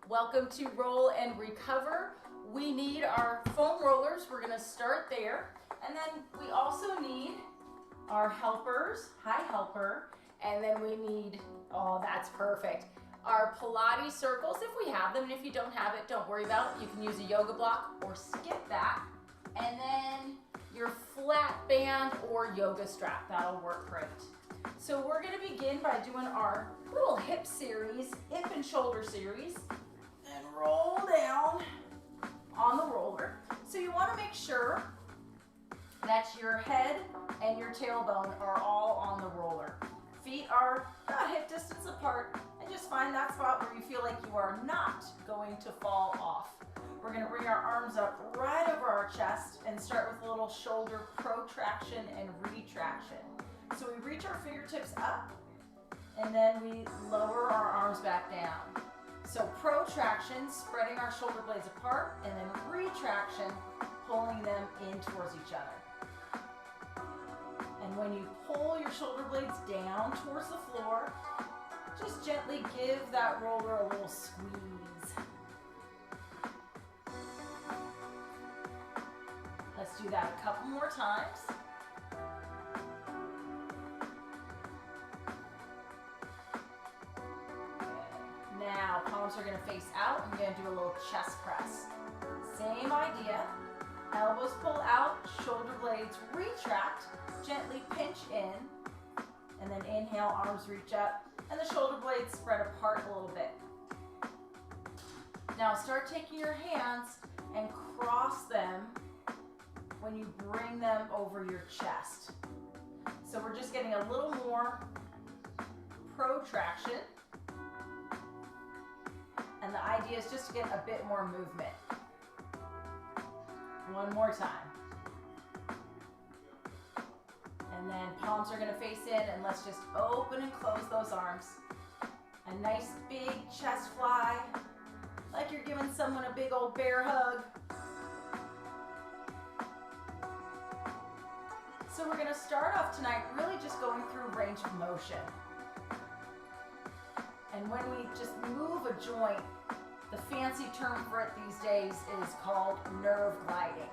Welcome to Roll and Recover. We need our foam rollers. We're going to start there. And then we also need our helpers. Hi, helper. And then we need, oh, that's perfect, our Pilates circles if we have them. And if you don't have it, don't worry about it. You can use a yoga block or skip that. And then your flat band or yoga strap. That'll work great. So we're going to begin by doing our little hip series, hip and shoulder series, and roll down on the roller. So you want to make sure that your head and your tailbone are all on the roller. Feet are about hip distance apart, and just find that spot where you feel like you are not going to fall off. We're going to bring our arms up right over our chest and start with a little shoulder protraction and retraction. So we reach our fingertips up, and then we lower our arms back down. So protraction, spreading our shoulder blades apart, and then retraction, pulling them in towards each other. And when you pull your shoulder blades down towards the floor, just gently give that roller a little squeeze. Let's do that a couple more times. Now, palms are going to face out. I'm going to do a little chest press. Same idea. Elbows pull out, shoulder blades retract, gently pinch in, and then inhale, arms reach up, and the shoulder blades spread apart a little bit. Now start taking your hands and cross them when you bring them over your chest. So we're just getting a little more protraction. And the idea is just to get a bit more movement. One more time. And then palms are going to face in, and let's just open and close those arms. A nice big chest fly, like you're giving someone a big old bear hug. So we're going to start off tonight really just going through range of motion. And when we just move a joint, the fancy term for it these days is called nerve gliding.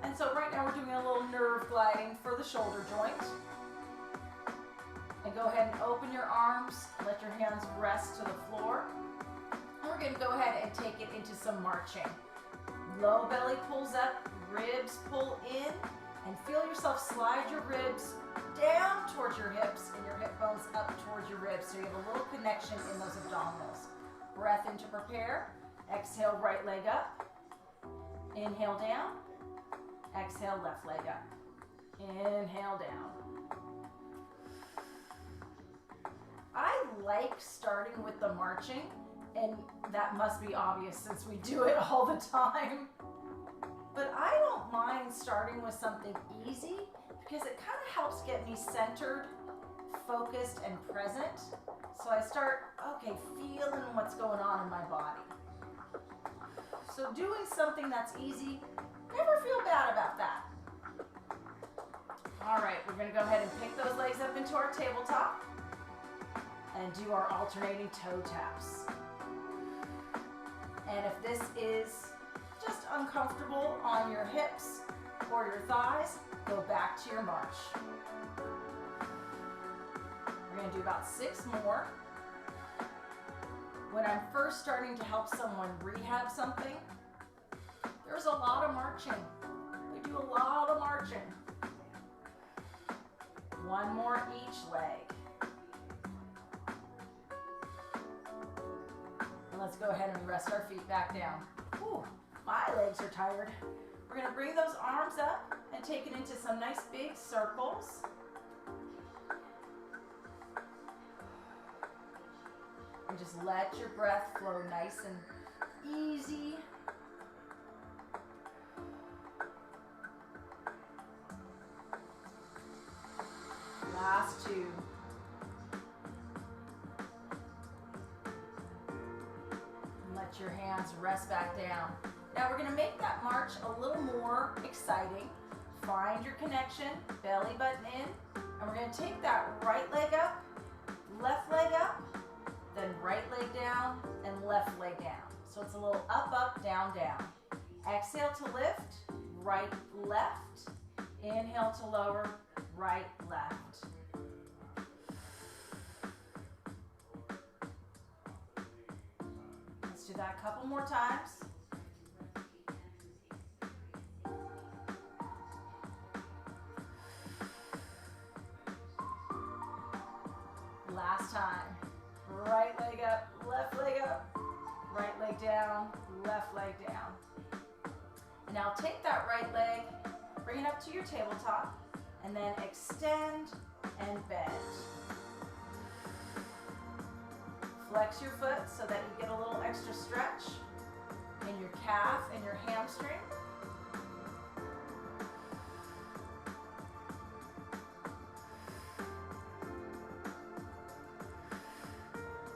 And so right now we're doing a little nerve gliding for the shoulder joint. And go ahead and open your arms, let your hands rest to the floor. And we're going to go ahead and take it into some marching. Low belly pulls up, ribs pull in, and feel yourself slide your ribs down towards your hips and your hip bones up towards your ribs, so you have a little connection in those abdominals. Breath in to prepare. Exhale, right leg up. Inhale down. Exhale, left leg up. Inhale down. I like starting with the marching, and that must be obvious since we do it all the time. But I don't mind starting with something easy because it kind of helps get me centered, focused, and present. So I start, okay, feeling what's going on in my body. So doing something that's easy, never feel bad about that. All right, we're going to go ahead and pick those legs up into our tabletop and do our alternating toe taps. And if this is just uncomfortable on your hips or your thighs, go back to your march. We're going to do about 6 more. When I'm first starting to help someone rehab something, there's a lot of marching. We do a lot of marching. 1 more each leg. And let's go ahead and rest our feet back down. Ooh, my legs are tired. We're going to bring those arms up and take it into some nice big circles. And just let your breath flow nice and easy. Last 2. And let your hands rest back down. Now we're going to make that march a little more exciting. Find your connection, belly button in, and we're going to take that right leg up, left leg up, then right leg down, and left leg down. So it's a little up, up, down, down. Exhale to lift, right, left. Inhale to lower, right, left. Let's do that a couple more times. Last time. Right leg up, left leg up, right leg down, left leg down. And now take that right leg, bring it up to your tabletop, and then extend and bend. Flex your foot so that you get a little extra stretch in your calf and your hamstring.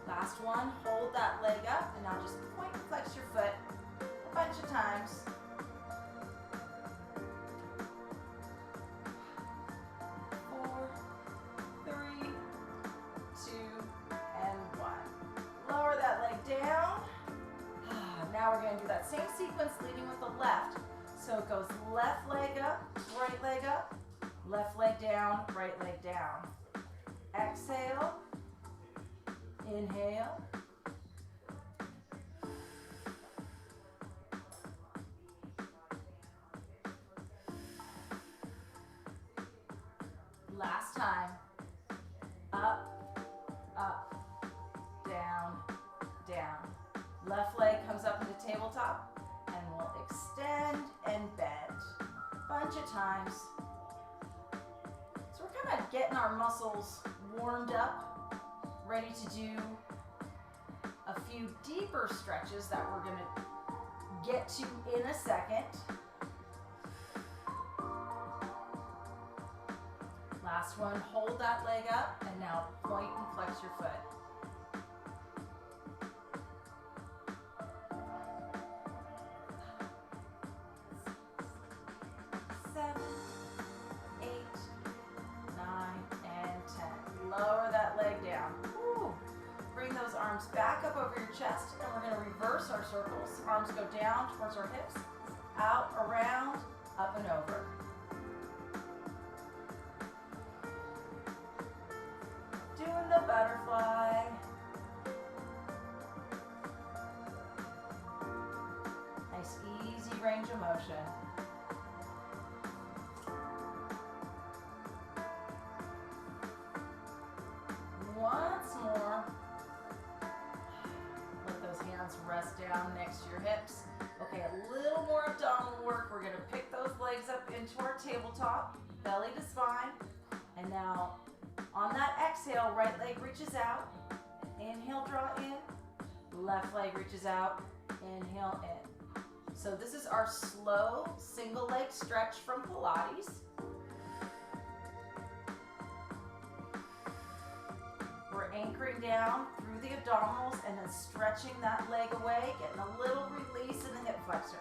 Last one, hold that leg up, and now just point and flex your foot a bunch of times. 4, 3, 2, and 1. Lower that leg down. Now we're going to do that same sequence leading with the left. So it goes left leg up, left leg down, right leg down. Exhale. Inhale. Last time. Up, up, down, down. Left leg comes up into tabletop, and we'll extend and bend. Bunch of times. So we're kind of getting our muscles warmed up, ready to do a few deeper stretches that we're going to get to in a second. Last one, hold that leg up, and now point and flex your foot. Back up over your chest, and we're going to reverse our circles. Arms go down towards our hips, out, around, up and over. Doing the butterfly. Nice easy range of motion. Once more. Rest down next to your hips. Okay, a little more abdominal work. We're going to pick those legs up into our tabletop, belly to spine. And now on that exhale, right leg reaches out. Inhale, draw in. Left leg reaches out. Inhale, in. So this is our slow single leg stretch from Pilates. We're anchoring down through the abdominals and then stretching that leg away, getting a little release in the hip flexor.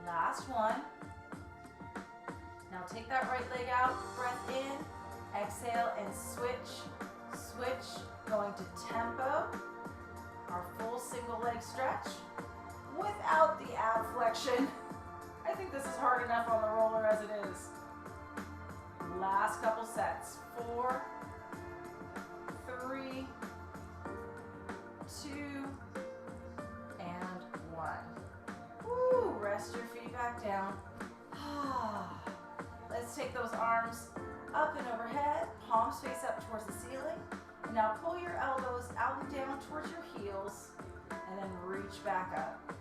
Last one. Now take that right leg out, breath in, exhale, and switch, switch, going to tempo, our full single leg stretch without the ab flexion. I think this is hard enough on the roller as it is. Last couple sets. 4, 3, 2, and 1. Woo, rest your feet back down. Let's take those arms up and overhead, palms face up towards the ceiling. And now pull your elbows out and down towards your heels, and then reach back up.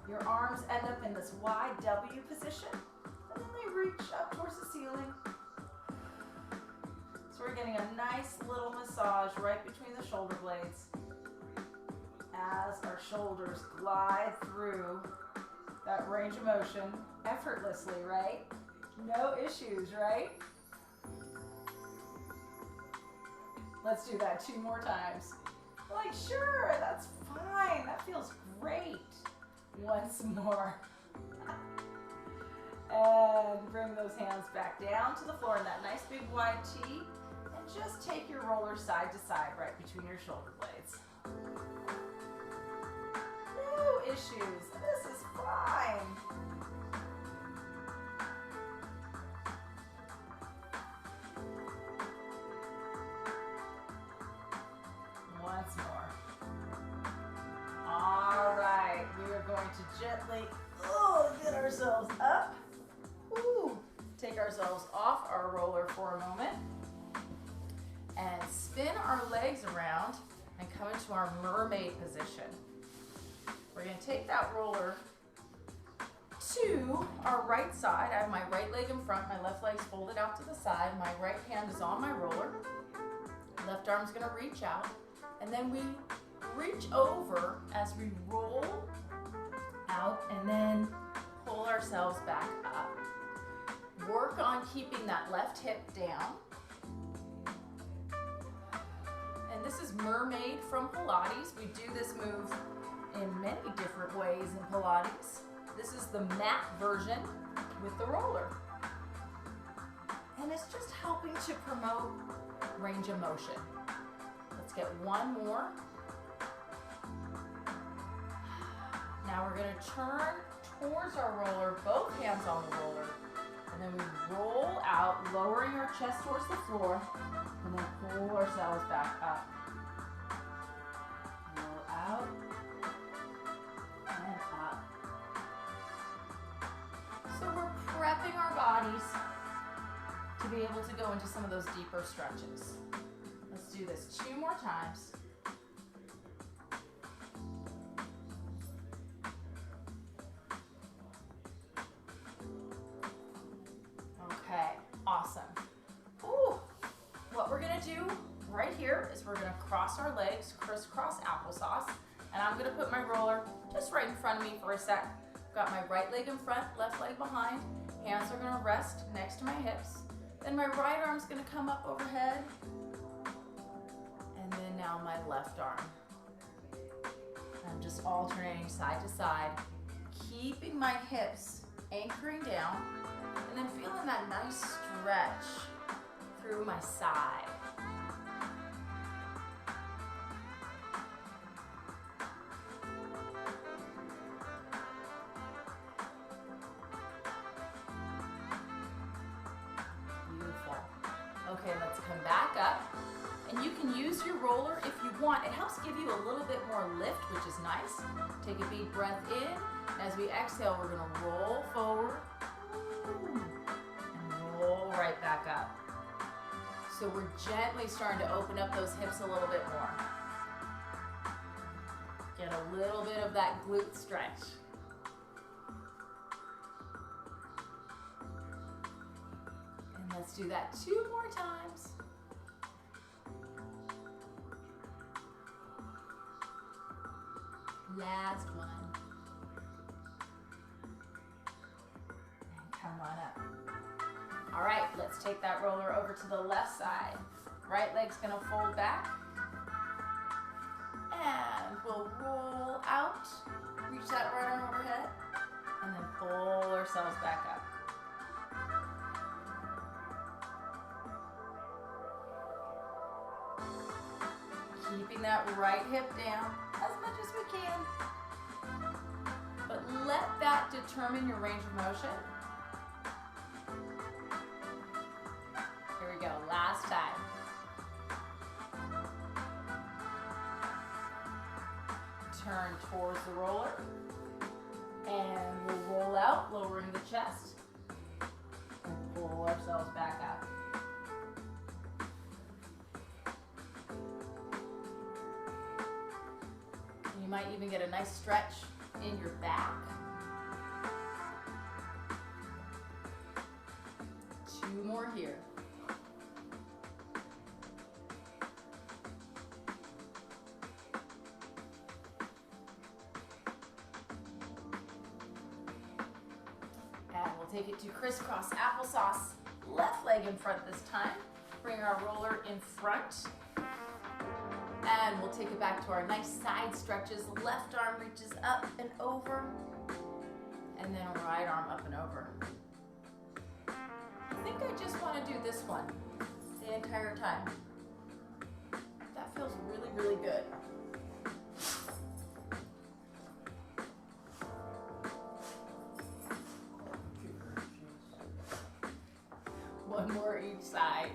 Your arms end up in this wide W position, and then they reach up towards the ceiling. So we're getting a nice little massage right between the shoulder blades as our shoulders glide through that range of motion effortlessly, right? No issues, right? Let's do that 2 more times. Like, sure, that's fine. That feels great. Once more. And bring those hands back down to the floor in that nice big wide T. And just take your roller side to side right between your shoulder blades. No issues. This is fine. Once more. All right, we are going to gently get ourselves up. Woo. Take ourselves off our roller for a moment and spin our legs around and come into our mermaid position. We're going to take that roller to our right side. I have my right leg in front, my left leg's folded out to the side. My right hand is on my roller. Left arm's going to reach out. And then we reach over as we roll out and then pull ourselves back up. Work on keeping that left hip down. And this is Mermaid from Pilates. We do this move in many different ways in Pilates. This is the mat version with the roller. And it's just helping to promote range of motion. Let's get one more. Now we're going to turn towards our roller, both hands on the roller, and then we roll out, lowering our chest towards the floor, and then pull ourselves back up. Roll out and up. So we're prepping our bodies to be able to go into some of those deeper stretches. Let's do this 2 more times. Okay, awesome. Ooh, what we're gonna do right here is we're gonna cross our legs, crisscross applesauce, and I'm gonna put my roller just right in front of me for a sec. Got my right leg in front, left leg behind. Hands are gonna rest next to my hips. Then my right arm's gonna come up overhead. And then now my left arm. I'm just alternating side to side, keeping my hips anchoring down, and then feeling that nice stretch through my side. Beautiful. Okay, let's come back up. And you can use your roller if you want. It helps give you a little bit more lift, which is nice. Take a deep breath in. As we exhale, we're gonna roll forward and roll right back up. So we're gently starting to open up those hips a little bit more. Get a little bit of that glute stretch. And let's do that 2 more times. Last one. And come on up. All right, let's take that roller over to the left side. Right leg's gonna fold back. And we'll roll out, reach that right arm overhead, and then pull ourselves back up. Keeping that right hip down as much as we can. But let that determine your range of motion. Here we go, last time. Turn towards the roller. And we'll roll out, lowering the chest. And pull ourselves back up. You might even get a nice stretch in your back. 2 more here. And we'll take it to crisscross applesauce. Left leg in front this time. Bring our roller in front. And we'll take it back to our nice side stretches. Left arm reaches up and over. And then right arm up and over. I think I just want to do this one. the entire time. That feels really, really good. One more each side.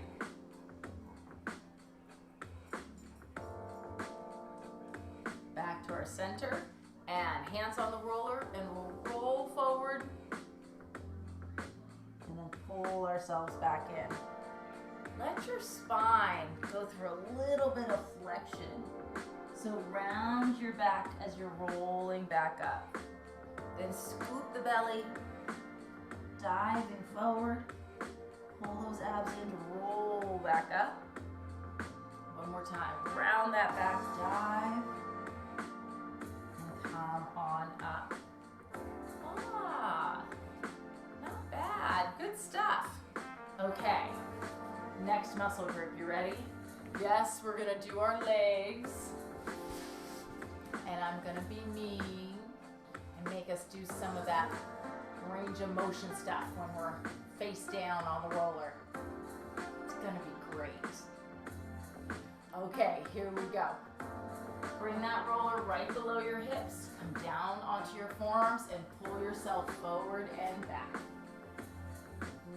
Back to our center, and hands on the roller, and we'll roll forward, and then pull ourselves back in. Let your spine go through a little bit of flexion. So round your back as you're rolling back up. Then scoop the belly, diving forward, pull those abs in to roll back up. One more time, round that back, dive, and come on up. Ah, not bad, good stuff. Okay, next muscle group, you ready? Yes, we're gonna do our legs. And I'm gonna be mean and make us do some of that range of motion stuff when we're face down on the roller. It's gonna be great. Okay, here we go. Bring that roller right below your hips. Come down onto your forearms and pull yourself forward and back.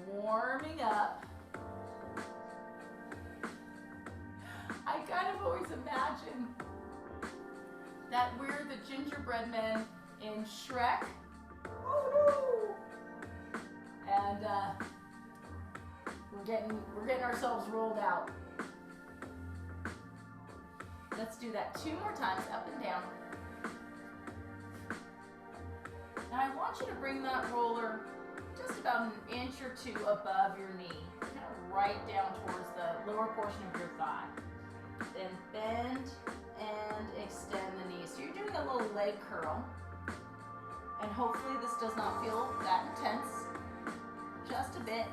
Warming up. I kind of always imagine that we're the gingerbread men in Shrek. Oh no! And we're getting ourselves rolled out. Let's do that 2 more times, up and down. Now I want you to bring that roller just about an inch or 2 above your knee, kind of right down towards the lower portion of your thigh. Then bend and extend the knees. So you're doing a little leg curl. And hopefully this does not feel that intense. Just a bit.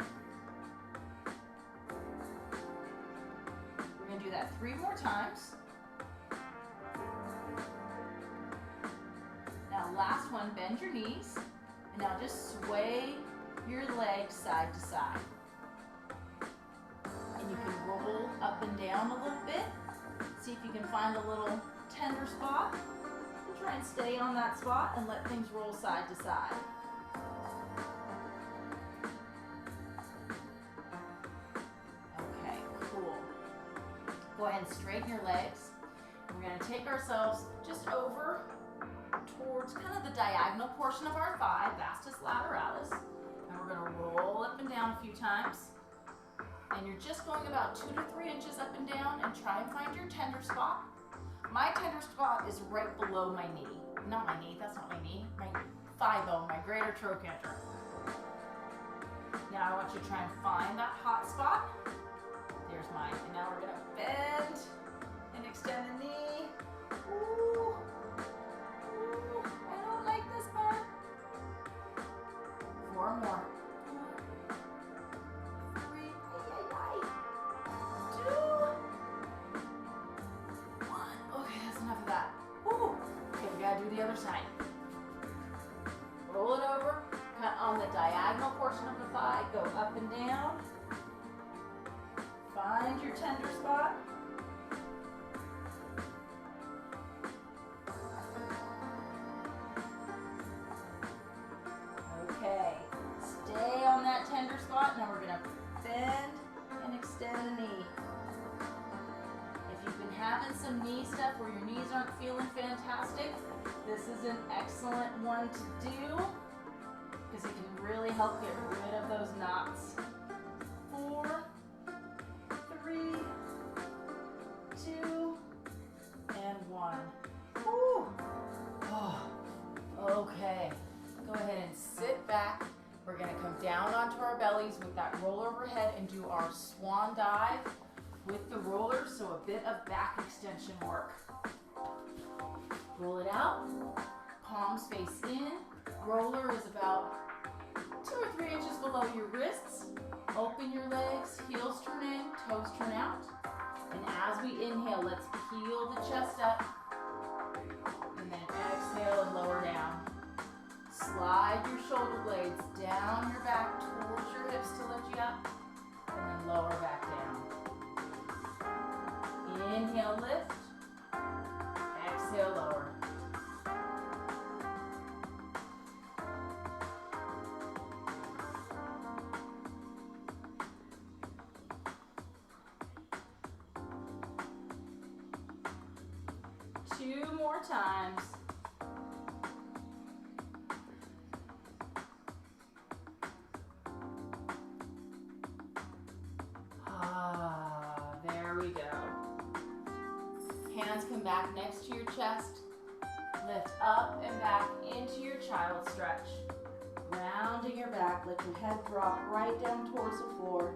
We're going to do that 3 more times. Now last one, bend your knees. And now just sway your legs side to side. And you can roll up and down a little bit. See if you can find a little tender spot. And try and stay on that spot and let things roll side to side. Okay, cool. Go ahead and straighten your legs. We're going to take ourselves just over towards kind of the diagonal portion of our thigh, vastus lateralis. And we're going to roll up and down a few times. And you're just going about 2 to 3 inches up and down, and try and find your tender spot. My tender spot is right below my knee. Not my knee, that's not my knee. My thigh bone, my greater trochanter. Now I want you to try and find that hot spot. There's mine. And now we're gonna bend and extend the knee. Ooh. Ooh. I don't like this part. 4 more. 3, 2, 1. Okay, that's enough of that. Woo. Okay, we gotta do the other side. Roll it over, cut on the diagonal portion of the thigh, go up and down. Find your tender spot. Okay, stay on that tender spot. Now we're gonna bend and extend the knee. If you've been having some knee stuff where your knees aren't feeling fantastic, this is an excellent one to do because it can really help get rid of those knots. 4, 3, 2, and 1. Woo. Oh. Okay, go ahead and sit back. We're going to come down onto our bellies with that roll overhead and do our swan dive with the roller, so a bit of back extension work. Roll it out, palms face in. Roller is about 2 or 3 inches below your wrists. Open your legs, heels turn in, toes turn out. And as we inhale, let's peel the chest up. And then exhale and lower down. Slide your shoulder blades down your back towards your hips to lift you up. And then lower back down. 2 more times. There we go. Hands come back next to your chest. Lift up and back into your child stretch. Rounding your back, let your head drop right down towards the floor.